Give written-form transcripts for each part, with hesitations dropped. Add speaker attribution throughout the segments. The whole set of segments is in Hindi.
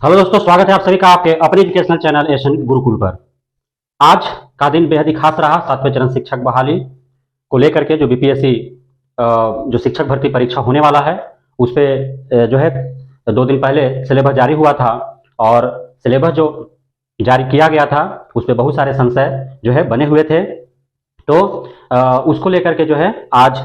Speaker 1: हेलो दोस्तों, स्वागत है आप सभी का आपके अपने एजुकेशनल चैनल एशियन गुरुकुल पर। आज का दिन बेहद ही खास रहा। 7वें चरण शिक्षक बहाली को लेकर के जो बीपीएससी जो शिक्षक भर्ती परीक्षा होने वाला है उस पे जो है 2 दिन पहले सिलेबस जारी हुआ था और सिलेबस जो जारी किया गया था उस पर बहुत सारे संशय जो है बने हुए थे। तो उसको लेकर के जो है आज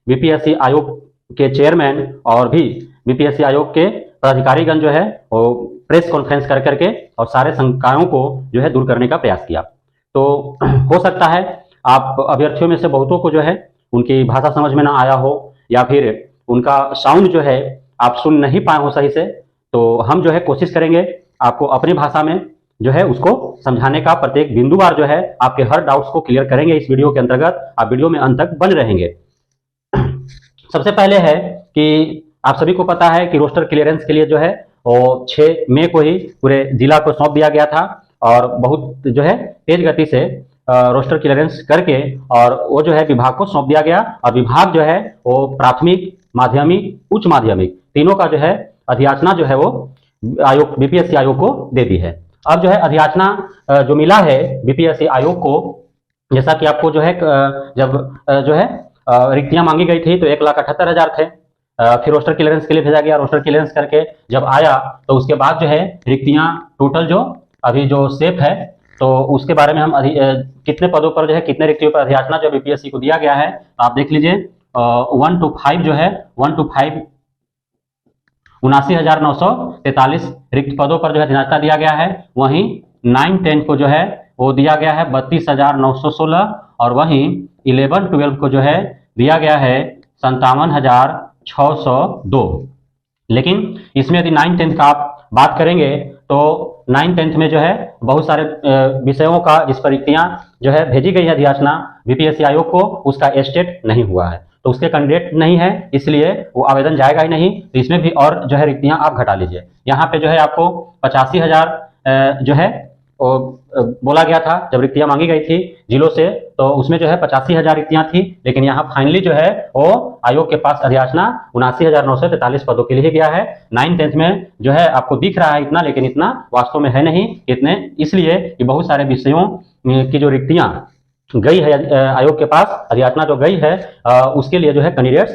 Speaker 1: बीपीएससी आयोग के चेयरमैन और भी बीपीएससी आयोग के पदाधिकारीगण जो है वो प्रेस कॉन्फ्रेंस कर करके और सारे शंकाओं को जो है दूर करने का प्रयास किया। तो हो सकता है आप अभ्यर्थियों में से बहुतों को जो है उनकी भाषा समझ में ना आया हो या फिर उनका साउंड जो है आप सुन नहीं पाए हो सही से। तो हम जो है कोशिश करेंगे आपको अपनी भाषा में जो है उसको समझाने का। प्रत्येक बिंदुवार जो है आपके हर डाउट्स को क्लियर करेंगे इस वीडियो के अंतर्गत। आप वीडियो में अंत तक बने रहेंगे। सबसे पहले है कि आप सभी को पता है कि रोस्टर क्लियरेंस के लिए जो है वो 6 मई को ही पूरे जिला को सौंप दिया गया था और बहुत जो है तेज गति से रोस्टर क्लियरेंस करके और वो जो है विभाग को सौंप दिया गया और विभाग जो है वो प्राथमिक, माध्यमिक, उच्च माध्यमिक तीनों का जो है अधियाचना जो है वो आयोग बीपीएससी आयोग को दे दी है। अब जो है अधियाचना जो मिला है बीपीएससी आयोग को, जैसा कि आपको जो है जब जो है रिक्तियां मांगी गई थी तो 1,78,000 थे। फिर रोस्टर क्लियरेंस के लिए भेजा गया। रोस्टर क्लियरेंस करके जब आया तो उसके बाद जो है रिक्तियां टोटल जो अभी जो सेफ है तो उसके बारे में हम कितने पदों पर जो है कितने रिक्तियों पर अधियाचना जो बीपीएससी को दिया गया है तो आप देख लीजिए 1 to 5 जो है 1 to 5 79,943 रिक्त पदों पर जो है अधियाचना दिया गया है। वहीं 9-10 को जो है वो दिया गया है 32,916 और वहीं 11-12 को जो है दिया गया है 57,602। लेकिन इसमें यदि 9-10 का आप बात करेंगे तो 9-10 में जो है बहुत सारे विषयों का जिस पर रिक्तियां जो है भेजी गई है अधियाचना बीपीएससी आयोग को उसका एस्टेट नहीं हुआ है तो उसके कैंडिडेट नहीं है, इसलिए वो आवेदन जाएगा ही नहीं। तो इसमें भी और जो है रिक्तियां आप घटा लीजिए। यहाँ पे जो है आपको 85,000 जो है वो बोला गया था जब रिक्तियां मांगी गई थी जिलों से, तो उसमें जो है 85,000 रिक्तियां थी। लेकिन यहाँ फाइनली जो है वो आयोग के पास अधियाचना 79,943 पदों के लिए गया है। 9-10 में जो है आपको दिख रहा है इतना, लेकिन इतना वास्तव में है नहीं। इतने इसलिए कि बहुत सारे विषयों की जो रिक्तियां गई है आयोग के पास, अधियाचना जो गई है उसके लिए जो है कैंडिडेट्स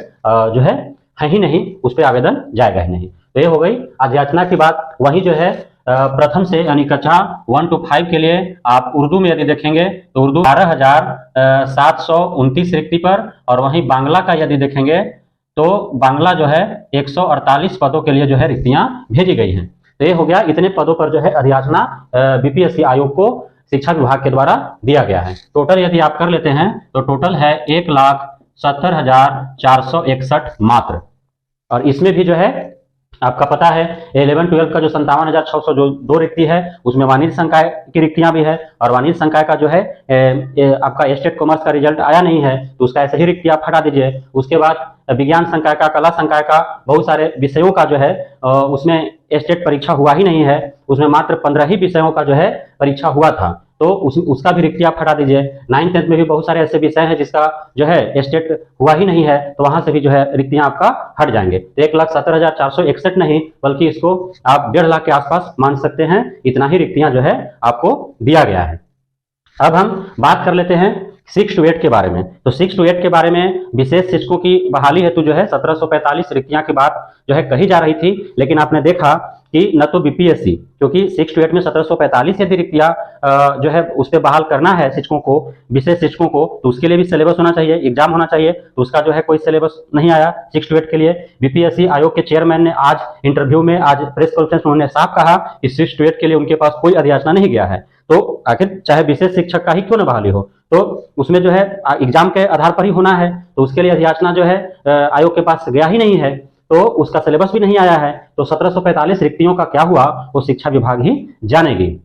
Speaker 1: जो है ही नहीं, उस पर आवेदन जाएगा ही नहीं। तो ये हो गई अधियाचना की बात। वही जो है प्रथम से यानी कक्षा 1 to 5 के लिए आप उर्दू में यदि देखेंगे तो उर्दू 12,729 रिक्ति पर और वहीं बांग्ला का यदि देखेंगे तो बांग्ला जो है 148 पदों के लिए जो है रिक्तियां भेजी गई हैं। तो ये हो गया, इतने पदों पर जो है अधियाचना बीपीएससी आयोग को शिक्षा विभाग के द्वारा दिया गया है। टोटल यदि आप कर लेते हैं तो टोटल है 1,70,461 मात्र। और इसमें भी जो है आपका पता है 11-12 का जो 57,600 जो 2 रिक्ति है उसमें वाणिज्य संकाय की रिक्तियां भी है और वाणिज्य संकाय का जो है आपका स्टेट कॉमर्स का रिजल्ट आया नहीं है तो उसका ऐसे ही रिक्ति आप हटा दीजिए। उसके बाद विज्ञान संकाय का, कला संकाय का, बहुत सारे विषयों का जो है उसमें स्टेट परीक्षा हुआ ही नहीं है। उसमें मात्र 15 ही विषयों का जो है परीक्षा हुआ था तो उसका भी रिक्ति आप हटा दीजिए। 9-10 में भी बहुत सारे ऐसे विषय हैं जिसका जो है स्टेट हुआ ही नहीं है तो वहां से भी जो है रिक्तियां आपका हट जाएंगे। तो 1,70,461 नहीं बल्कि इसको आप 1.5 लाख के आसपास मान सकते हैं। इतना ही रिक्तियां जो है आपको दिया गया है। अब हम बात कर लेते हैं 6 to 8 के बारे में। तो 6 to 8 के बारे में विशेष शिक्षकों की बहाली हेतु जो है 1745 रिक्तियां की बात जो है कही जा रही थी। लेकिन आपने देखा कि न तो बीपीएससी, क्योंकि 6 to 8 में 1745 यदि रिक्तियां जो है उस पर बहाल करना है शिक्षकों को, विशेष शिक्षकों को, तो उसके लिए भी सिलेबस होना चाहिए, एग्जाम होना चाहिए। तो उसका जो है कोई सिलेबस नहीं आया 6 to 8 के लिए। बीपीएससी आयोग के चेयरमैन ने आज इंटरव्यू में, आज प्रेस कॉन्फ्रेंस में उन्होंने साफ कहा कि 6 to 8 के लिए उनके पास कोई अधियाचना नहीं गया है। तो आखिर चाहे विशेष शिक्षक का ही क्यों न बहाली हो तो उसमें जो है एग्जाम के आधार पर ही होना है। तो उसके लिए अधियाचना जो है आयोग के पास गया ही नहीं है तो उसका सिलेबस भी नहीं आया है। तो 1745 रिक्तियों का क्या हुआ वो शिक्षा विभाग ही जानेगी।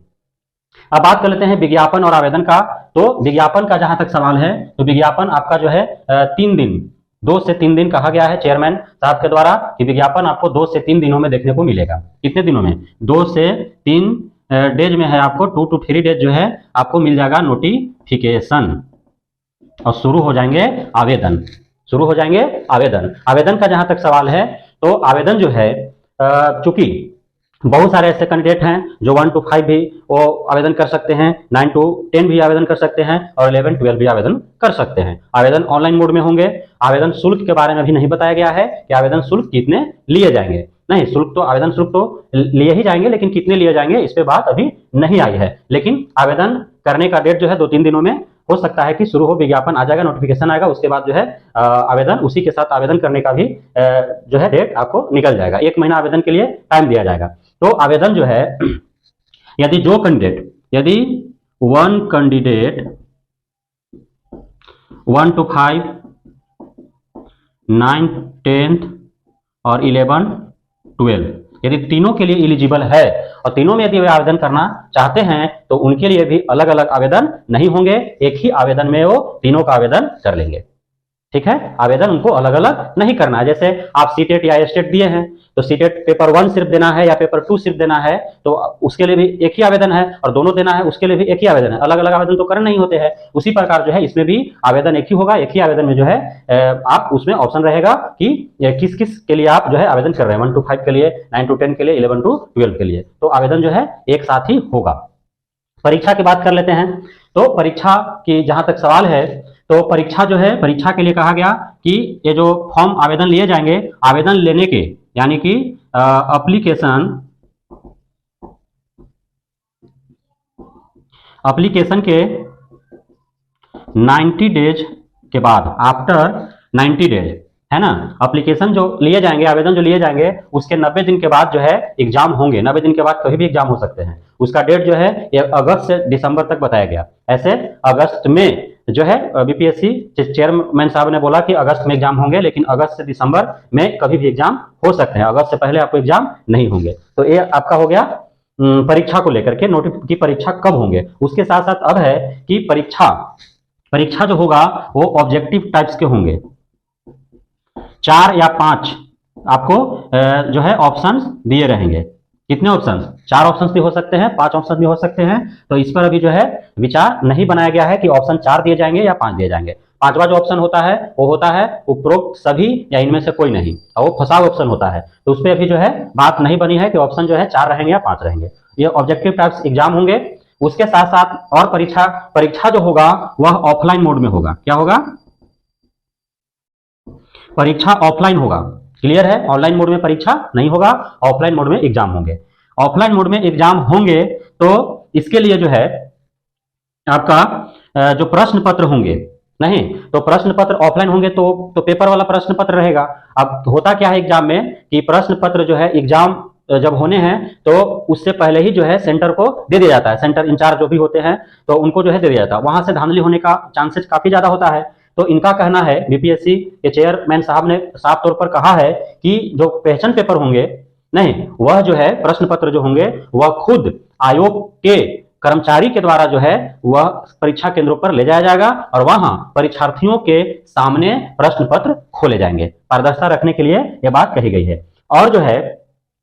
Speaker 1: अब बात कर लेते हैं विज्ञापन और आवेदन का। तो विज्ञापन का जहां तक सवाल है तो विज्ञापन आपका जो है 3 दिन, 2 से 3 दिन कहा गया है चेयरमैन साहब के द्वारा कि विज्ञापन आपको 2 से 3 दिनों में देखने को मिलेगा। कितने दिनों में? 2 से 3 डेज में है आपको, 2 to 3 डेज जो है आपको मिल जाएगा नोटिफिकेशन और शुरू हो जाएंगे आवेदन। आवेदन का जहां तक सवाल है तो आवेदन जो है चूंकि बहुत सारे ऐसे कैंडिडेट हैं जो 1 to 5 भी वो आवेदन कर सकते हैं, 9 to 10 भी आवेदन कर सकते हैं और 11 12 भी आवेदन कर सकते हैं। आवेदन ऑनलाइन मोड में होंगे। आवेदन शुल्क के बारे में भी नहीं बताया गया है कि आवेदन शुल्क कितने लिए जाएंगे। नहीं, शुल्क तो आवेदन शुल्क तो लिए ही जाएंगे, लेकिन कितने लिए जाएंगे इस पे बात अभी नहीं आई है। लेकिन आवेदन करने का डेट जो है 2-3 दिनों में हो सकता है कि शुरू हो, विज्ञापन आ जाएगा, नोटिफिकेशन आएगा, उसके बाद जो है आवेदन उसी के साथ आवेदन करने का भी जो है डेट आपको निकल जाएगा। 1 महीना आवेदन के लिए टाइम दिया जाएगा। तो आवेदन जो है यदि यदि वन कैंडिडेट 1 to 5, 9, 10 और 11, 12 यदि तीनों के लिए एलिजिबल है और तीनों में यदि वे आवेदन करना चाहते हैं तो उनके लिए भी अलग अलग आवेदन नहीं होंगे, एक ही आवेदन में वो तीनों का आवेदन कर लेंगे। ठीक है, आवेदन उनको अलग अलग नहीं करना है। जैसे आप सीटेट या एस्टेट दिए हैं तो सीटेट पेपर 1 सिर्फ देना है या पेपर 2 सिर्फ देना है तो उसके लिए भी एक ही आवेदन है, और दोनों देना है उसके लिए भी एक ही आवेदन है। अलग अलग आवेदन तो करने नहीं होते हैं। उसी प्रकार जो है इसमें भी आवेदन एक ही होगा। एक ही आवेदन में जो है आप उसमें ऑप्शन रहेगा कि किस किस के लिए आप जो है आवेदन कर रहे हैं। 1 to 5 के लिए, 9 to 10 के लिए, 11 to 12 के लिए। तो आवेदन जो है एक साथ ही होगा। परीक्षा की बात कर लेते हैं। तो परीक्षा की जहां तक सवाल है तो परीक्षा जो है, परीक्षा के लिए कहा गया कि ये जो फॉर्म आवेदन लिए जाएंगे, आवेदन लेने के यानी कि एप्लीकेशन के 90 डेज के बाद, आफ्टर 90 डेज है ना, एप्लीकेशन जो लिए जाएंगे, आवेदन जो लिए जाएंगे उसके 90 दिन के बाद जो है एग्जाम होंगे। 90 दिन के बाद कभी भी एग्जाम हो सकते हैं। उसका डेट जो है ये अगस्त से दिसंबर तक बताया गया। ऐसे अगस्त में जो है बीपीएससी चेयरमैन साहब ने बोला कि अगस्त में एग्जाम होंगे, लेकिन अगस्त से दिसंबर में कभी भी एग्जाम हो सकते हैं। अगस्त से पहले आपको एग्जाम नहीं होंगे। तो ये आपका हो गया परीक्षा को लेकर के, नोटिस की परीक्षा कब होंगे। उसके साथ साथ अब है कि परीक्षा जो होगा वो ऑब्जेक्टिव टाइप्स के होंगे। 4 या 5 आपको जो है ऑप्शंस दिए रहेंगे। कितने ऑप्शंस? 4 ऑप्शंस भी हो सकते हैं, 5 ऑप्शन भी हो सकते हैं। तो इस पर अभी जो है विचार नहीं बनाया गया है कि ऑप्शन 4 दिए जाएंगे या 5 दिए जाएंगे। 5वां जो ऑप्शन होता है वो होता है उपरोक्त सभी या इनमें से कोई नहीं, और वो फंसाव ऑप्शन होता है। तो उस पर अभी जो है बात नहीं बनी है कि ऑप्शन जो है 4 रहेंगे या 5 रहेंगे। ये ऑब्जेक्टिव टाइप्स एग्जाम होंगे। उसके साथ साथ और परीक्षा जो होगा वह ऑफलाइन मोड में होगा। क्या होगा? परीक्षा ऑफलाइन होगा। क्लियर है? ऑनलाइन मोड में परीक्षा नहीं होगा, ऑफलाइन मोड में एग्जाम होंगे। ऑफलाइन मोड में एग्जाम होंगे तो इसके लिए जो है आपका जो प्रश्न पत्र होंगे, नहीं तो प्रश्न पत्र ऑफलाइन होंगे तो पेपर वाला प्रश्न पत्र रहेगा। अब होता क्या है एग्जाम में कि प्रश्न पत्र जो है एग्जाम जब होने हैं तो उससे पहले ही जो है सेंटर को दे दिया जाता है। सेंटर इंचार्ज जो भी होते हैं तो उनको जो है दे दिया जाता है। वहां से धांधली होने का चांसेस काफी ज्यादा होता है। तो इनका कहना है, बीपीएससी के चेयरमैन साहब ने साफ तौर पर कहा है कि जो क्वेश्चन पेपर होंगे, नहीं वह जो है प्रश्न पत्र जो होंगे वह खुद आयोग के कर्मचारी के द्वारा जो है वह परीक्षा केंद्रों पर ले जाया जाएगा और वहां परीक्षार्थियों के सामने प्रश्न पत्र खोले जाएंगे। पारदर्शिता रखने के लिए यह बात कही गई है। और जो है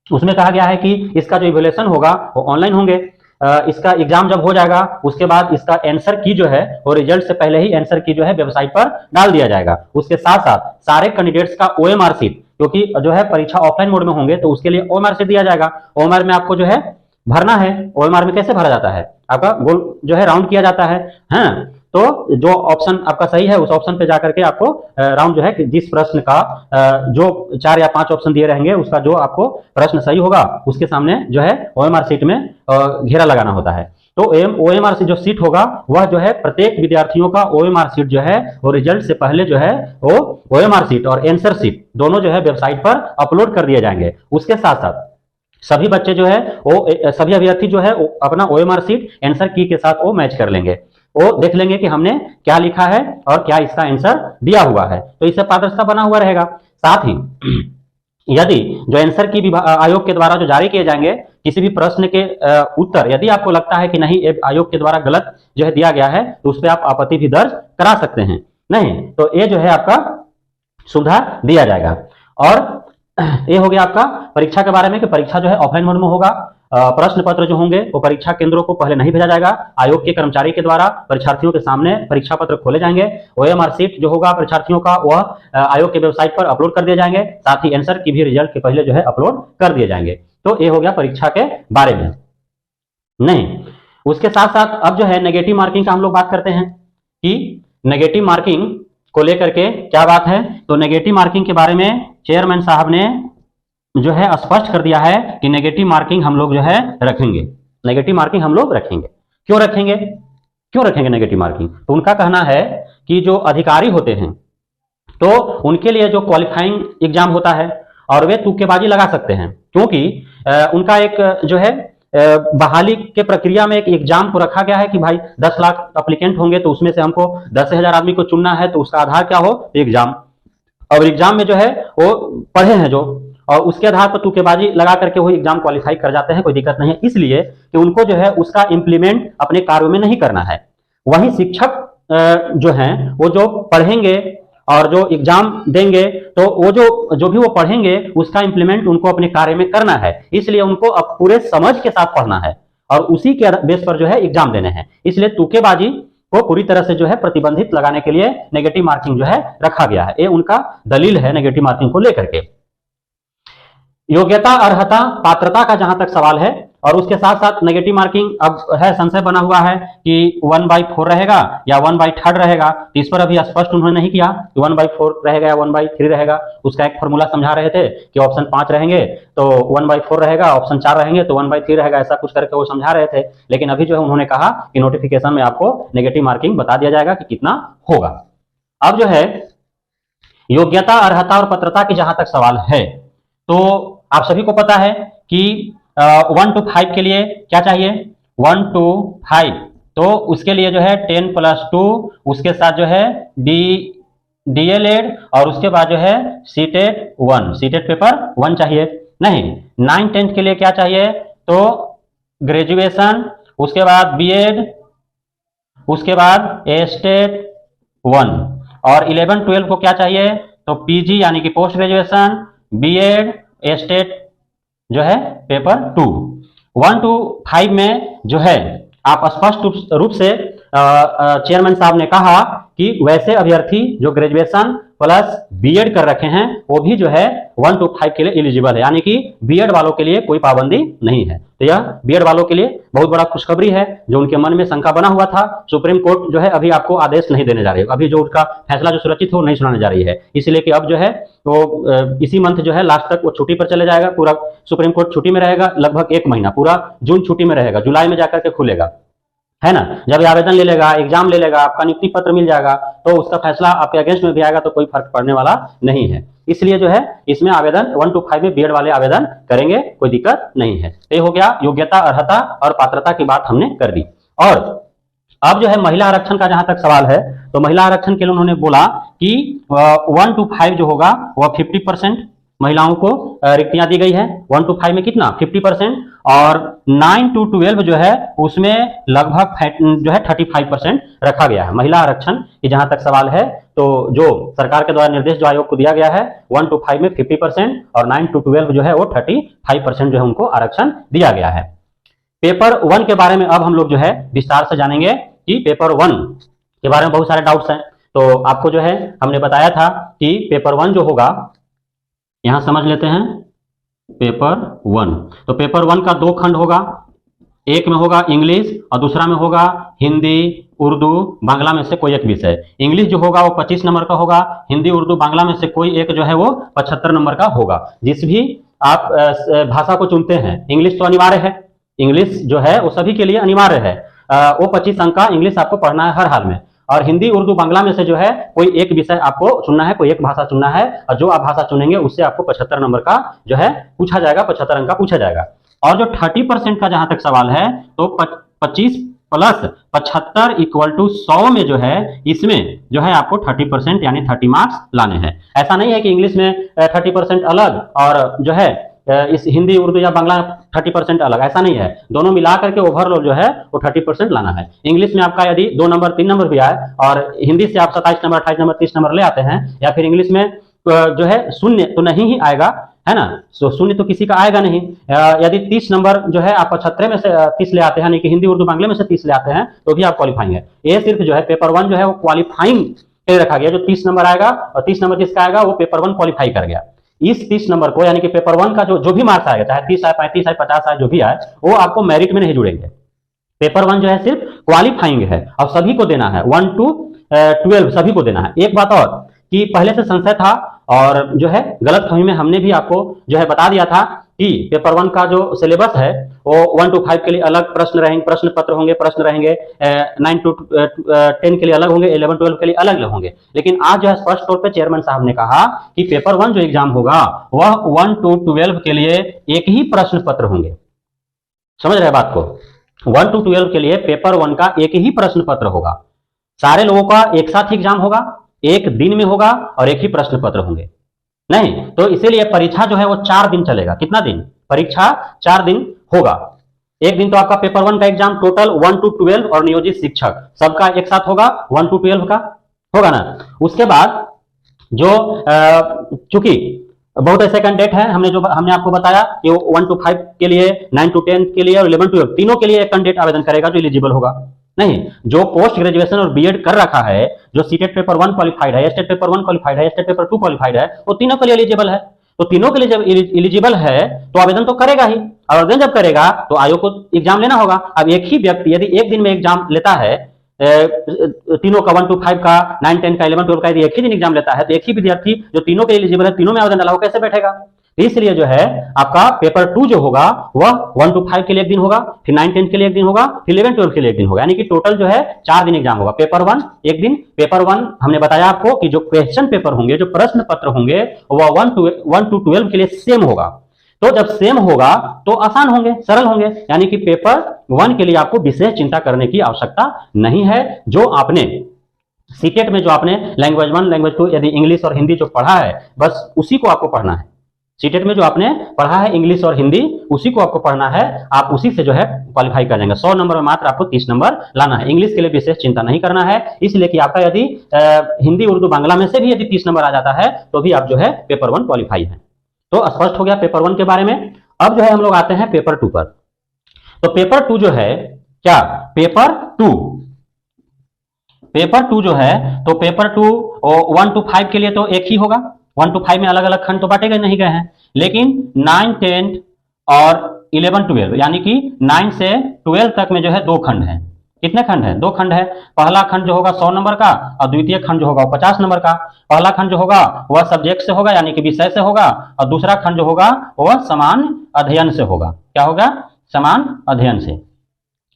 Speaker 1: उसमें कहा गया है कि इसका जो इवैल्यूएशन होगा वो ऑनलाइन होंगे। इसका एग्जाम जब हो जाएगा उसके बाद इसका आंसर की जो है वो रिजल्ट से पहले ही आंसर की जो है वेबसाइट पर डाल दिया जाएगा। उसके साथ साथ सारे कैंडिडेट्स का ओएमआर शीट, क्योंकि जो है परीक्षा ऑफलाइन मोड में होंगे तो उसके लिए ओएमआर शीट दिया जाएगा। ओएमआर में आपको जो है भरना है। ओएमआर में कैसे भरा जाता है? आपका गोल जो है राउंड किया जाता है। हाँ, तो जो ऑप्शन आपका सही है उस ऑप्शन पे जाकर के आपको राउंड जो है कि जिस प्रश्न का जो 4 या 5 ऑप्शन दिए रहेंगे उसका जो आपको प्रश्न सही होगा उसके सामने जो है ओएमआर शीट में घेरा लगाना होता है। तो ओएमआर शीट जो सीट होगा वह जो है प्रत्येक विद्यार्थियों का ओएमआर शीट जो है वो रिजल्ट से पहले जो है वो ओएमआर शीट और आंसर शीट दोनों जो है वेबसाइट पर अपलोड कर दिए जाएंगे। उसके साथ साथ सभी बच्चे जो है वो सभी अभ्यर्थी जो है अपना ओएमआर शीट आंसर की के साथ वो मैच कर लेंगे। वो देख लेंगे कि हमने क्या लिखा है और क्या इसका आंसर दिया हुआ है। तो इससे पारदर्शिता बना हुआ रहेगा। साथ ही यदि जो आंसर की आयोग के द्वारा जो जारी किए जाएंगे किसी भी प्रश्न के उत्तर यदि आपको लगता है कि नहीं आयोग के द्वारा गलत जो है दिया गया है तो उस पर आप आपत्ति भी दर्ज करा सकते हैं। नहीं तो ये जो है आपका सुविधा दिया जाएगा। और ये हो गया आपका परीक्षा के बारे में कि परीक्षा जो है ऑफलाइन मोड में होगा। प्रश्न पत्र जो होंगे वो परीक्षा केंद्रों को पहले नहीं भेजा जाएगा। आयोग के कर्मचारी के द्वारा परीक्षार्थियों के सामने परीक्षा पत्र खोले जाएंगे। ओएमआर शीट जो होगा परीक्षार्थियों का वह आयोग के वेबसाइट पर अपलोड कर दिए जाएंगे। साथ ही आंसर की भी रिजल्ट के पहले जो है अपलोड कर दिए जाएंगे। तो ये हो गया परीक्षा के बारे में। नहीं, उसके साथ साथ अब जो है नेगेटिव मार्किंग का हम लोग बात करते हैं कि नेगेटिव मार्किंग को लेकर के क्या बात है। तो नेगेटिव मार्किंग के बारे में चेयरमैन साहब ने जो है स्पष्ट कर दिया है कि नेगेटिव मार्किंग हम लोग जो है रखेंगे, नेगेटिव मार्किंग हम लोग रखेंगे। क्यों रखेंगे, क्यों रखेंगे नेगेटिव मार्किंग? तो उनका कहना है कि जो अधिकारी होते हैं तो उनके लिए जो क्वालिफाइंग एग्जाम होता है और वे तुक्केबाजी लगा सकते हैं, क्योंकि उनका एक जो है बहाली के प्रक्रिया में एक एग्जाम को रखा गया है कि भाई 10 लाख अप्लीकेंट होंगे तो उसमें से हमको 10,000 आदमी को चुनना है, तो उसका आधार क्या हो, एग्जाम। और एग्जाम में जो है वो पढ़े हैं जो, और उसके आधार पर तुक्केबाजी लगा करके वो एग्जाम क्वालिफाई कर जाते हैं, कोई दिक्कत नहीं है। इसलिए कि उनको जो है उसका इंप्लीमेंट अपने कार्यों में नहीं करना है। वहीं शिक्षक जो हैं वो जो पढ़ेंगे और जो एग्जाम देंगे तो वो जो भी वो पढ़ेंगे उसका इंप्लीमेंट उनको अपने कार्य में करना है। इसलिए उनको अब पूरे समझ के साथ पढ़ना है और उसी के बेस पर जो है एग्जाम देने हैं। इसलिए तुक्केबाजी को पूरी तरह से जो है प्रतिबंधित लगाने के लिए नेगेटिव मार्किंग जो है रखा गया है। ये उनका दलील है नेगेटिव मार्किंग को लेकर के। योग्यता, अर्हता, पात्रता का जहां तक सवाल है, और उसके साथ साथ नेगेटिव मार्किंग अब है, संशय बना हुआ है कि 1/4 रहेगा या 1/3 रहेगा। तो इस पर अभी स्पष्ट उन्होंने नहीं किया कि 1/4 रहेगा या 1/3 रहेगा। उसका एक फॉर्मूला समझा रहे थे कि ऑप्शन 5 रहेंगे तो 1/4 रहेगा, ऑप्शन 4 रहेंगे तो 1/3 रहेगा, ऐसा कुछ करके वो समझा रहे थे। लेकिन अभी जो है उन्होंने कहा कि नोटिफिकेशन में आपको नेगेटिव मार्किंग बता दिया जाएगा कि कितना होगा। अब जो है योग्यता, अर्हता और पात्रता की जहां तक सवाल है, तो आप सभी को पता है कि 1 to 5 के लिए क्या चाहिए, 1 to 5, तो उसके लिए जो है 10+2, उसके साथ जो है DLED और उसके बाद जो है सीटेट पेपर 1 चाहिए। नहीं, 9-10 के लिए क्या चाहिए, तो ग्रेजुएशन, उसके बाद BEd, उसके बाद स्टेट 1, और 11-12 को क्या चाहिए, तो PG यानी कि पोस्ट ग्रेजुएशन, BEd, स्टेट जो है पेपर 2। 1 to 5 में जो है आप स्पष्ट रूप से चेयरमैन साहब ने कहा कि वैसे अभ्यर्थी जो ग्रेजुएशन प्लस बीएड कर रखे हैं वो भी जो है 1 to 5 के लिए एलिजिबल है, यानी कि बीएड वालों के लिए कोई पाबंदी नहीं है। तो यह बीएड वालों के लिए बहुत बड़ा खुशखबरी है। जो उनके मन में शंका बना हुआ था, सुप्रीम कोर्ट जो है अभी आपको आदेश नहीं देने जा रही है, अभी जो उनका फैसला जो सुरक्षित है वो नहीं सुनाने जा रही है, इसलिए कि अब जो है वो इसी मंथ जो है लास्ट तक वो छुट्टी पर चले जाएगा। पूरा सुप्रीम कोर्ट छुट्टी में रहेगा, लगभग 1 महीना, पूरा जून छुट्टी में रहेगा, जुलाई में जाकर के खुलेगा, है ना। जब आवेदन ले लेगा, एग्जाम ले लेगा, आपका नियुक्ति पत्र मिल जाएगा, तो उसका फैसला आपके अगेंस्ट में भी आएगा, तो कोई फर्क पड़ने वाला नहीं है। इसलिए जो है इसमें आवेदन 1 to 5 में बीएड वाले आवेदन करेंगे, कोई दिक्कत नहीं है। तो ये हो गया योग्यता, अर्हता और पात्रता की बात हमने कर दी। और अब जो है महिला आरक्षण का जहां तक सवाल है, तो महिला आरक्षण के लिए उन्होंने बोला कि 1 to 5 जो होगा वह 50% महिलाओं को रिक्तियां दी गई है। 1 to 5 में कितना, 50%, और 9 to 12 जो है उसमें लगभग जो है 35% रखा गया है। महिला आरक्षण की जहां तक सवाल है, तो जो सरकार के द्वारा निर्देश जो आयोग को दिया गया है 1 to 5 में 50% और 9 to 12 जो है वो 35% जो है उनको आरक्षण दिया गया है। पेपर 1 के बारे में अब हम लोग जो है विस्तार से जानेंगे कि पेपर 1 के बारे में बहुत सारे डाउट्स हैं। तो आपको जो है हमने बताया था कि पेपर 1 जो होगा, यहां समझ लेते हैं पेपर 1। तो पेपर 1 का 2 खंड होगा, एक में होगा इंग्लिश और दूसरा में होगा हिंदी, उर्दू, बांग्ला में से कोई एक विषय। इंग्लिश जो होगा वो 25 नंबर का होगा, हिंदी, उर्दू, बांग्ला में से कोई एक जो है वो 75 नंबर का होगा। जिस भी आप भाषा को चुनते हैं, इंग्लिश तो अनिवार्य है, इंग्लिश जो है वो सभी के लिए अनिवार्य है, वो 25 अंक का इंग्लिश आपको पढ़ना है हर हाल में। और हिंदी, उर्दू, बांग्ला में से जो है कोई एक विषय आपको चुनना है, कोई एक भाषा चुनना है, और जो आप भाषा चुनेंगे उससे आपको 75 नंबर का जो है पूछा जाएगा, 75 अंक का पूछा जाएगा। और जो 30% का जहां तक सवाल है, तो 25 + 75 = 100 में जो है इसमें जो है आपको 30% यानी 30 मार्क्स लाने हैं। ऐसा नहीं है कि इंग्लिश में 30% अलग और जो है इस हिंदी, उर्दू या बांग्ला 30% अलग, ऐसा नहीं है। दोनों मिला करके ओवरऑल जो है वो 30% लाना है। इंग्लिश में आपका यदि 2 नंबर 3 नंबर भी आए और हिंदी से आप 27 नंबर 28 नंबर 30 नंबर ले आते हैं, या फिर इंग्लिश में जो है शून्य तो नहीं ही आएगा, है ना, तो शून्य तो किसी का आएगा नहीं। यदि 30 नंबर जो है आप 75 में से 30 ले आते हैं, यानी कि हिंदी, उर्दू, बांग्ला में से 30 ले आते हैं, तो भी आप क्वालिफाइंग है। ये सिर्फ जो है पेपर 1 जो है वो क्वालिफाइंग रखा गया, जो 30 नंबर आएगा और 30 नंबर जिसका आएगा वो पेपर 1 क्वालिफाई कर गया। इस 30 नंबर को, यानी कि पेपर 1 का जो भी मार्क्स आएगा, चाहे 30 आए, 35 आए, 50 आए, जो भी आए, वो आपको मेरिट में नहीं जुड़ेंगे। पेपर 1 जो है सिर्फ क्वालिफाइंग है और सभी को देना है, 1 to 12 सभी को देना है। एक बात और कि पहले से संशय था और जो है गलतफहमी में हमने भी आपको जो है बता दिया था कि पेपर 1 का जो सिलेबस है वो 1 to 5 के लिए अलग प्रश्न रहेंगे, प्रश्न पत्र होंगे, प्रश्न रहेंगे, 9 to 10 के लिए अलग होंगे, 11 12 के लिए अलग होंगे। लेकिन आज जो है स्पष्ट तौर पे चेयरमैन साहब ने कहा कि पेपर 1 जो एग्जाम होगा वह 1 to 12 के लिए एक ही प्रश्न पत्र होंगे। समझ रहे बात को? 1 to 12 के लिए पेपर 1 का एक ही प्रश्न पत्र होगा। सारे लोगों का एक साथ एग्जाम होगा, एक दिन में होगा और एक ही प्रश्न पत्र होंगे। नहीं तो इसीलिए परीक्षा जो है वो 4 दिन चलेगा। कितना दिन? परीक्षा 4 दिन होगा। एक दिन तो आपका पेपर 1 का एग्जाम टोटल 1 to 12 और नियोजित शिक्षक सबका एक साथ होगा, 1 to 12 का होगा ना। उसके बाद जो चूंकि बहुत ऐसे कैंडिडेट हैं, हमने आपको बताया कि 1 to 5 के लिए, 9 to 10 के लिए और 11 to 12 तीनों के लिए एक कैंडिडेट आवेदन करेगा जो एलिजिबल होगा। नहीं, जो पोस्ट ग्रेजुएशन और बीएड कर रखा है, जो सीटेट पेपर 1 क्वालिफाइड है, स्टेट पेपर 1 क्वालिफाइड है, स्टेट पेपर 2 क्वालिफाइड है, वो तीनों के लिए एलिजिबल है। तो तीनों के लिए जब एलिजिबल है तो आवेदन तो करेगा ही। आवेदन जब करेगा तो आयोग को एग्जाम लेना होगा। अब एक ही व्यक्ति यदि एक दिन में एग्जाम लेता है, तीनों का 1 to 5 का, 9 10 का, 11 12 का, यदि एक ही दिन एग्जाम लेता है तो एक ही विद्यार्थी जो तीनों के एलिजिबल है, तीनों में आवेदन डाला, वो कैसे बैठेगा? इसलिए जो है आपका पेपर 2 जो होगा वह 1 to 5 के लिए एक दिन होगा, फिर 9 10 के लिए एक दिन होगा, फिर 11 12 के लिए एक दिन होगा, यानी कि टोटल जो है 4 दिन एग्जाम होगा। पेपर 1 एक दिन। पेपर 1 हमने बताया आपको कि जो क्वेश्चन पेपर होंगे, जो प्रश्न पत्र होंगे, वह 1 to 12 के लिए सेम होगा। तो जब सेम होगा तो आसान होंगे, सरल होंगे, यानी कि पेपर 1 के लिए आपको विशेष चिंता करने की आवश्यकता नहीं है। जो आपने सीटेट में जो आपने लैंग्वेज 1, लैंग्वेज 2 यदि इंग्लिश और हिंदी जो पढ़ा है, बस उसी को आपको पढ़ना है। सीटेट में जो आपने पढ़ा है इंग्लिश और हिंदी, उसी को आपको पढ़ना है। आप उसी से जो है क्वालिफाई कर जाएंगे। 100 नंबर में मात्र आपको 30 नंबर लाना है। इंग्लिश के लिए विशेष चिंता नहीं करना है, इसलिए कि आपका यदि हिंदी उर्दू बांग्ला में से भी यदि 30 नंबर आ जाता है तो भी आप जो है पेपर 1 क्वालिफाई है। तो स्पष्ट हो गया पेपर 1 के बारे में। अब जो है हम लोग आते हैं पेपर 2 पर। तो पेपर 2 जो है क्या, पेपर 2 जो है, तो पेपर 2 1 to 5 के लिए तो एक ही होगा। 1 to 5 में अलग अलग खंड तो बांटे गए नहीं गए हैं, लेकिन 9 10 और 11 12 यानी कि 9 से 12 तक में जो है 2 खंड है। कितने खंड है? 2 खंड है। पहला खंड जो होगा 100 नंबर का और द्वितीय खंड जो होगा 50 नंबर का। पहला खंड जो होगा वह सब्जेक्ट से होगा, यानी कि विषय से होगा, और दूसरा खंड जो होगा वह समान अध्ययन से होगा। क्या होगा? समान अध्ययन से।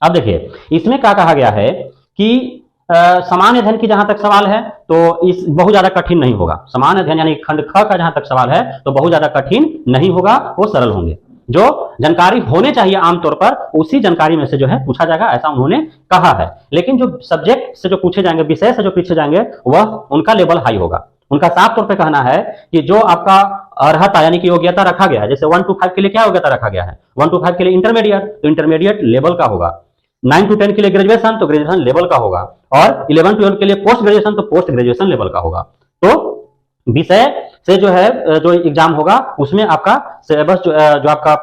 Speaker 1: अब देखिए इसमें क्या कहा गया है कि समान अध्ययन की जहां तक सवाल है तो इस बहुत ज्यादा कठिन नहीं होगा। समान अध्ययन यानी खंड ख का जहां तक सवाल है तो बहुत ज्यादा कठिन नहीं होगा, वो सरल होंगे। जो जानकारी होने चाहिए आमतौर पर उसी जानकारी में से जो है पूछा जाएगा, ऐसा उन्होंने कहा है। लेकिन जो सब्जेक्ट से जो पूछे जाएंगे, विषय से जो पूछे जाएंगे, वह उनका लेवल हाई होगा। उनका साफ तौर पे कहना है कि जो आपका अर्हता यानी कि योग्यता रखा गया है, जैसे 1 to 5 के लिए क्या योग्यता रखा गया है? 1 to 5 के लिए इंटरमीडिएट, तो इंटरमीडिएट लेवल का होगा। 9 to 10 के लिए ग्रेजुएशन, तो ग्रेजुएशन लेवल का होगा। और 11 12 के लिए पोस्ट ग्रेजुएशन, तो पोस्ट ग्रेजुएशन लेवल का होगा। तो विषय से जो है जो एग्जाम होगा उसमें आपका सिलेबस जो आपका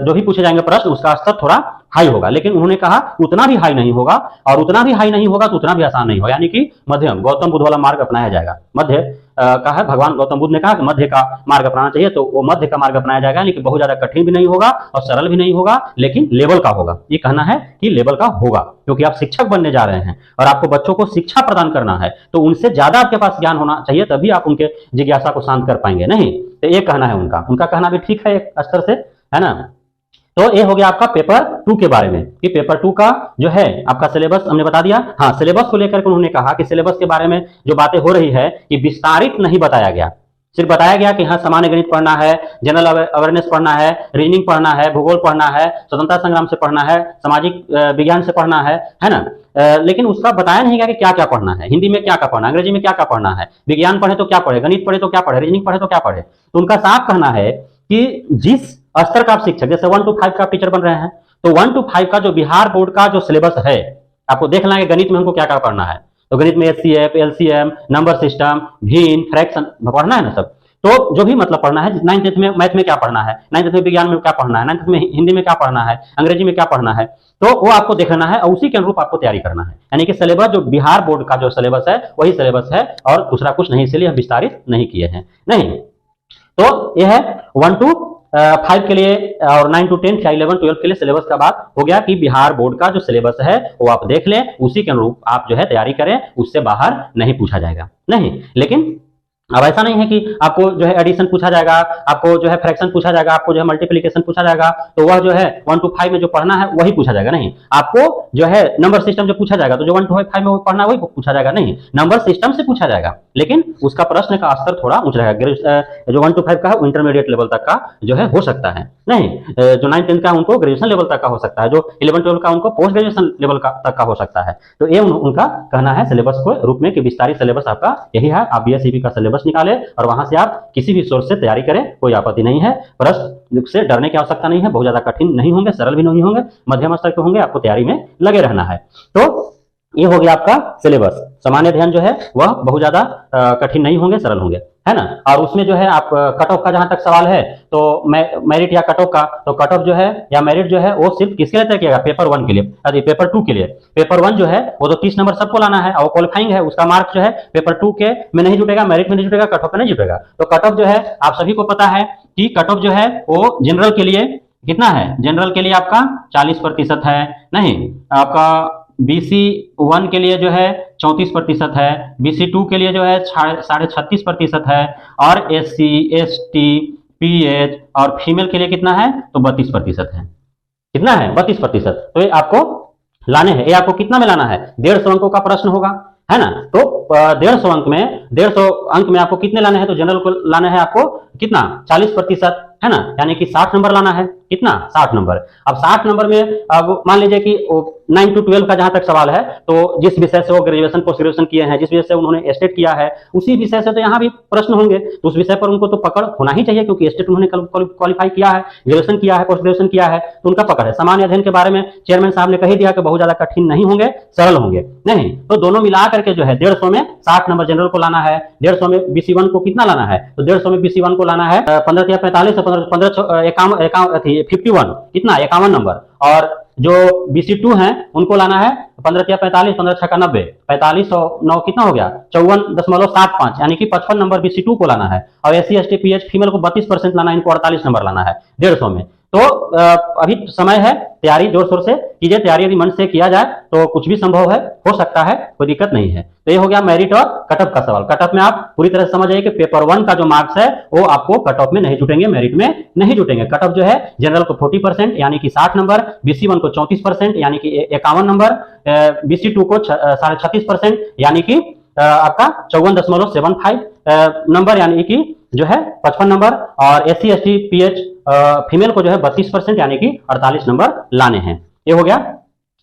Speaker 1: जो भी पूछे जाएंगे प्रश्न, उसका स्तर थोड़ा हाई होगा। लेकिन उन्होंने कहा उतना भी हाई नहीं होगा, और उतना भी हाई नहीं होगा तो उतना भी आसान नहीं होगा, यानी कि मध्यम, गौतम बुद्ध वाला मार्ग अपनाया जाएगा। मध्य का है, भगवान गौतम बुद्ध ने कहा कि मध्य का मार्ग अपनाना चाहिए, तो वो मध्य का मार्ग अपनाया जाएगा, यानी कि बहुत ज्यादा कठिन भी नहीं होगा और सरल भी नहीं होगा, लेकिन लेवल का होगा। ये कहना है कि लेवल का होगा, क्योंकि आप शिक्षक बनने जा रहे हैं और आपको बच्चों को शिक्षा प्रदान करना है, तो उनसे ज्यादा आपके पास ज्ञान होना चाहिए, तभी आप उनके जिज्ञासा को शांत कर पाएंगे। नहीं तो ये कहना है उनका कहना भी ठीक है एक स्तर से, है ना। तो ये हो गया आपका पेपर 2 के बारे में कि पेपर 2 का जो है आपका सिलेबस हमने बता दिया। हाँ, सिलेबस को लेकर के उन्होंने कहा कि सिलेबस के बारे में जो बातें हो रही है कि विस्तारित नहीं बताया गया। सिर्फ बताया गया कि हाँ सामान्य गणित पढ़ना है, जनरल अवेयरनेस पढ़ना है, रीजनिंग पढ़ना है, भूगोल पढ़ना है, स्वतंत्रता संग्राम से पढ़ना है, सामाजिक विज्ञान से पढ़ना है ना। लेकिन उसका बताया नहीं गया कि क्या क्या पढ़ना है, हिंदी में क्या क्या पढ़ना है, अंग्रेजी में क्या क्या पढ़ना है, विज्ञान पढ़े तो क्या पढ़े, गणित पढ़े तो क्या पढ़े, रीजनिंग पढ़े तो क्या पढ़े। तो उनका साफ कहना है कि जिस स्तर का आप शिक्षक, जैसे 1 to 5 का टीचर बन रहे हैं, तो 1 to 5 का जो बिहार बोर्ड का जो सिलेबस है, आपको देख लेंगे गणित में हमको क्या क्या पढ़ना है। तो गणित में HCF, LCM, नंबर सिस्टम, भिन्न, फ्रैक्शन पढ़ना है ना सब। तो जो भी मतलब पढ़ना है, 9th 10th में मैथ में क्या पढ़ना है, 9th 10th में विज्ञान में क्या पढ़ना है, 9th में हिंदी में क्या पढ़ना है, अंग्रेजी में क्या पढ़ना है, तो वो आपको देखना है और उसी के अनुरूप आपको तैयारी करना है। यानी कि सिलेबस जो बिहार बोर्ड का जो सिलेबस है वही सिलेबस है और दूसरा कुछ नहीं, इसलिए हम विस्तारित नहीं किए हैं। नहीं, तो ये है 1 to 5 के लिए और 9 to 10 या 11 12 के लिए सिलेबस का बात हो गया कि बिहार बोर्ड का जो सिलेबस है वो आप देख लें, उसी के अनुरूप आप जो है तैयारी करें, उससे बाहर नहीं पूछा जाएगा। नहीं, लेकिन अब ऐसा नहीं है कि आपको जो है एडिशन पूछा जाएगा, आपको जो है फ्रैक्शन पूछा जाएगा, आपको जो है मल्टीप्लिकेशन पूछा जाएगा, तो वह जो है 1 to 5 में जो पढ़ना है वही पूछा जाएगा। नहीं, आपको जो है नंबर सिस्टम जो पूछा जाएगा तो जो 1 to 5 में पढ़ना है वही पूछा जाएगा। नहीं, नंबर सिस्टम से पूछा जाएगा, लेकिन उसका प्रश्न का स्तर थोड़ा ऊंचा रहेगा। जो 1 to 5 का है वो इंटरमीडिएट लेवल तक का जो है हो सकता है। नहीं, जो 9 10 का उनको ग्रेजुएशन लेवल तक का हो सकता है, जो 11 12 का उनको पोस्ट ग्रेजुएशन लेवल का तक का हो सकता है। तो ये उनका कहना है सिलेबस को रूप में कि विस्तारित सिलेबस आपका यही है। आप बीएसईबी का सिलेबस निकाले और वहां से आप किसी भी सोर्स से तैयारी करें, कोई आपत्ति नहीं है। प्रश्न से डरने की आवश्यकता नहीं है, बहुत ज्यादा कठिन नहीं होंगे, सरल भी नहीं होंगे, मध्यम स्तर के होंगे। आपको तैयारी में लगे रहना है। तो ये हो गया आपका सिलेबस। सामान्य अध्ययन जो है वह बहुत ज्यादा कठिन नहीं होंगे, सरल होंगे, है ना। और उसमें जो है आप कट ऑफ का जहां तक सवाल है तो मेरिट या कट ऑफ का, तो कट ऑफ जो है या मेरिट जो है वो सिर्फ किसके लिए तय किया गया? पेपर 1 के लिए, अरे पेपर 2 के लिए। पेपर 1 जो है वो तो 30 नंबर सबको लाना है और क्वालिफाइंग है, उसका मार्क्स जो है पेपर 2 के में नहीं जुटेगा, मेरिट में नहीं जुटेगा, कट ऑफ में नहीं जुटेगा। तो कट ऑफ जो है आप सभी को पता है कि कट ऑफ जो है वो जनरल के लिए कितना है? जनरल के लिए आपका 40% है। नहीं, आपका BC 1 के लिए जो है 34% है, BC 2 के लिए जो है 36.5% है, और SC ST PH और फीमेल के लिए कितना है? तो 32% है। कितना है? 32%। तो ये आपको लाने हैं। ये आपको कितना में लाना है? 150 अंकों का प्रश्न होगा, है ना। तो 150 अंक में 150 अंक में आपको कितने लाने हैं? तो जनरल को लाना है आपको कितना? 40%, है ना, यानी कि 60 नंबर लाना है। कितना? 60 नंबर। अब 60 नंबर में अब मान लीजिए कि 9 to 12 का जहां तक सवाल है, तो जिस विषय से वो ग्रेजुएशन पोस्ट ग्रेजुएशन किए हैं, जिस विषय से उन्होंने स्टेट किया है, उसी विषय से तो यहाँ भी प्रश्न होंगे। तो उस विषय पर उनको तो पकड़ होना ही चाहिए, क्योंकि स्टेट उन्होंने क्वालिफाई किया है, ग्रेजुएशन किया है, पोस्ट ग्रेजुएशन किया है, तो उनका पकड़ है। सामान्य अध्ययन के बारे में चेयरमैन साहब ने कही दिया कि बहुत ज्यादा कठिन नहीं होंगे, सरल होंगे। नहीं, तो दोनों मिला करके जो है 150 में 60 नंबर जनरल को लाना है, 150 में BC 1 को कितना लाना है? तो 150 में BC 1 को लाना है 15 45 51 कितना? 51 नंबर। और जो BC 2 है उनको लाना है 15 45 15 6 90 45 और 9 कितना हो गया? 54.75, यानी कि 55 नंबर BC 2 को लाना है। और SC ST PH फीमेल को 32% लाना है, इनको 48 नंबर लाना है 150 में। तो अभी समय है, तैयारी जोर शोर से कीजिए। तैयारी यदि मन से किया जाए तो कुछ भी संभव है, हो सकता है, कोई दिक्कत नहीं है। तो ये हो गया मेरिट और कट ऑफ का सवाल। कट ऑफ में आप पूरी तरह से समझ जाइए कि पेपर 1 का जो मार्क्स है वो आपको कट ऑफ में नहीं जुटेंगे, मेरिट में नहीं जुटेंगे। कट ऑफ जो है जनरल को 40% यानी कि 60 नंबर, BC 1 को 34% यानी कि 51 नंबर, BC 2 को 36.5% यानी कि आपका 54.75 नंबर यानी कि जो है 55 नंबर, और SC ST PH फीमेल को जो है 32% यानी कि 48 नंबर लाने हैं। ये हो गया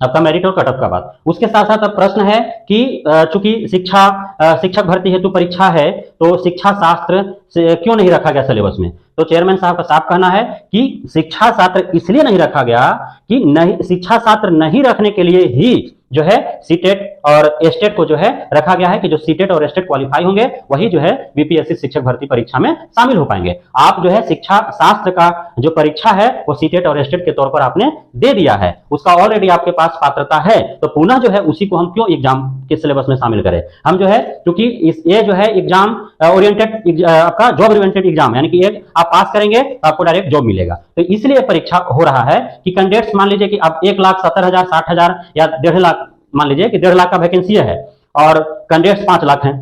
Speaker 1: आपका मेरिट और कट ऑफ का बात। उसके साथ साथ अब प्रश्न है कि चूंकि शिक्षक भर्ती हेतु परीक्षा है, तो शिक्षा शास्त्र से क्यों नहीं रखा गया सिलेबस में? तो चेयरमैन साहब का साफ कहना है कि शिक्षा शास्त्र इसलिए नहीं रखा गया कि नहीं, शिक्षा शास्त्र नहीं रखने के लिए ही जो है सीटेट और एस्टेट को जो है रखा गया है कि जो सीटेट और एस्टेट क्वालिफाई होंगे वही जो है बीपीएससी शिक्षक भर्ती परीक्षा में शामिल हो पाएंगे। आप जो है शिक्षा शास्त्र का जो परीक्षा है वो सीटेट और एस्टेट के तौर पर आपने दे दिया है, उसका ऑलरेडी आपके पास पात्रता है, तो पुनः जो है उसी को हम क्यों एग्जाम के सिलेबस में शामिल करें? हम जो है क्योंकि ये जो है एग्जाम ओरिएंटेड आपका जॉब ओरिएंटेड एग्जाम, यानी कि एक आप पास करेंगे तो आपको डायरेक्ट जॉब मिलेगा। तो इसलिए परीक्षा हो रहा है कि कैंडिडेट्स मान लीजिए कि अब 1,70,000 60,000 या 1.5 लाख, मान लीजिए कि 1.5 लाख का वैकेंसी है और कैंडिडेट्स 5 लाख हैं।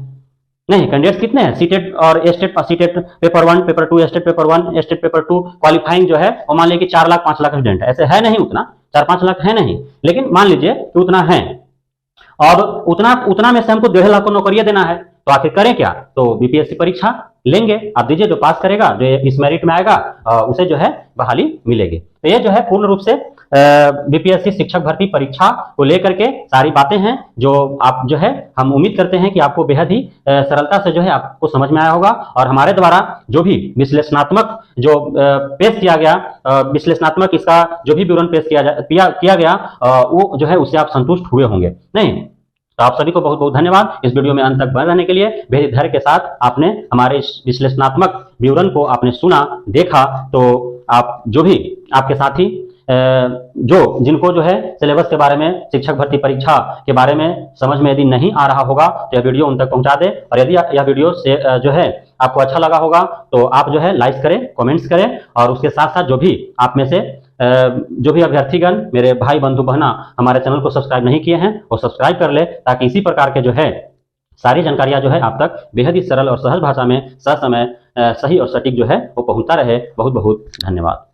Speaker 1: नहीं, कैंडिडेट्स कितने हैं? सीटेट और estate, CTET paper 1 paper 2 estate paper 1 estate paper 2 qualifying जो है वो मान लीजिए कि 4 लाख 5 लाख स्टूडेंट है। ऐसे है नहीं, उतना 4-5 लाख है नहीं, लेकिन मान लीजिए कि उतना है। अब उतना में से हमको 1.5 लाख को नौकरियां देना है, तो आखिर करें क्या? तो बीपीएससी परीक्षा लेंगे, आप दीजिए, जो पास करेगा, जो इस मेरिट में आएगा उसे जो है बहाली मिलेगी। तो ये जो है पूर्ण रूप से बीपीएससी शिक्षक भर्ती परीक्षा को लेकर के सारी बातें हैं जो आप जो है हम उम्मीद करते हैं कि आपको बेहद ही सरलता से जो है आपको समझ में आया होगा। और हमारे द्वारा जो भी विश्लेषणात्मक जो पेश किया गया, विश्लेषणात्मक इसका जो भी विवरण पेश किया गया वो जो है उससे आप संतुष्ट हुए होंगे। नहीं, तो आप सभी को बहुत बहुत धन्यवाद इस वीडियो में अंत तक बने रहने के लिए। बेहद धैर्य के साथ आपने हमारे इस विश्लेषणात्मक विवरण को आपने सुना, देखा, तो आप जो भी आपके साथी जिनको जो है सिलेबस के बारे में, शिक्षक भर्ती परीक्षा के बारे में समझ में यदि नहीं आ रहा होगा तो यह वीडियो उन तक पहुंचा दे। और यदि यह वीडियो से जो है आपको अच्छा लगा होगा तो आप जो है लाइक करें, कमेंट्स करें, और उसके साथ साथ जो भी आप में से जो भी अभ्यर्थीगण, मेरे भाई बंधु बहना हमारे चैनल को सब्सक्राइब नहीं किए हैं वो सब्सक्राइब कर ले, ताकि इसी प्रकार के जो है सारी जानकारियां जो है आप तक बेहद ही सरल और सहज भाषा में सही और सटीक जो है वो पहुंचता रहे। बहुत बहुत धन्यवाद।